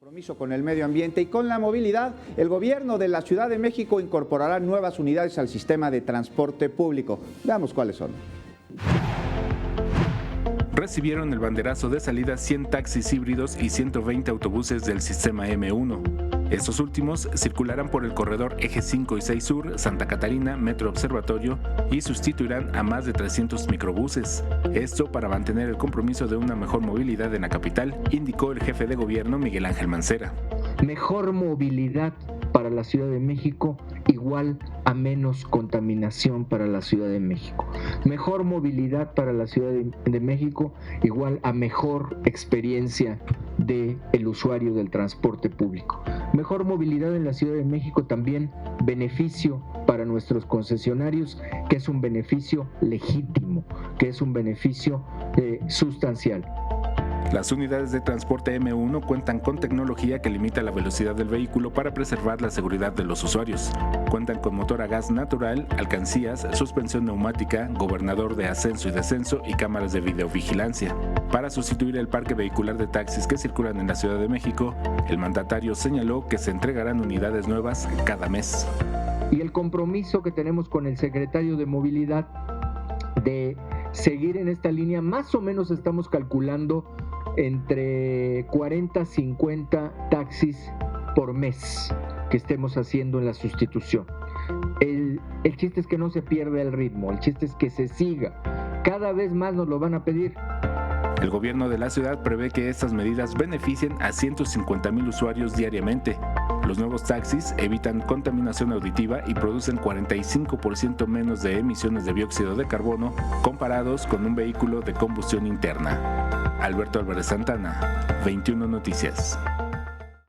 Compromiso con el medio ambiente y con la movilidad, el gobierno de la Ciudad de México incorporará nuevas unidades al sistema de transporte público. Veamos cuáles son. Recibieron el banderazo de salida 100 taxis híbridos y 120 autobuses del sistema M1. Estos últimos circularán por el corredor Eje 5 y 6 Sur, Santa Catarina, Metro Observatorio y sustituirán a más de 300 microbuses. Esto para mantener el compromiso de una mejor movilidad en la capital, indicó el jefe de gobierno Miguel Ángel Mancera. Mejor movilidad para la Ciudad de México igual a menos contaminación para la Ciudad de México. Mejor movilidad para la Ciudad de México igual a mejor experiencia del usuario del transporte público. Mejor movilidad en la Ciudad de México también beneficio para nuestros concesionarios, que es un beneficio legítimo, que es un beneficio sustancial. Las unidades de transporte M1 cuentan con tecnología que limita la velocidad del vehículo para preservar la seguridad de los usuarios. Cuentan con motor a gas natural, alcancías, suspensión neumática, gobernador de ascenso y descenso y cámaras de videovigilancia. Para sustituir el parque vehicular de taxis que circulan en la Ciudad de México, el mandatario señaló que se entregarán unidades nuevas cada mes. Y el compromiso que tenemos con el secretario de Movilidad de seguir en esta línea, más o menos estamos calculando entre 40 a 50 taxis por mes que estemos haciendo en la sustitución. El chiste es que no se pierda el ritmo, el chiste es que se siga. Cada vez más nos lo van a pedir. El gobierno de la ciudad prevé que estas medidas beneficien a 150,000 usuarios diariamente. Los nuevos taxis evitan contaminación auditiva y producen 45% menos de emisiones de dióxido de carbono comparados con un vehículo de combustión interna. Alberto Álvarez Santana, 21 Noticias.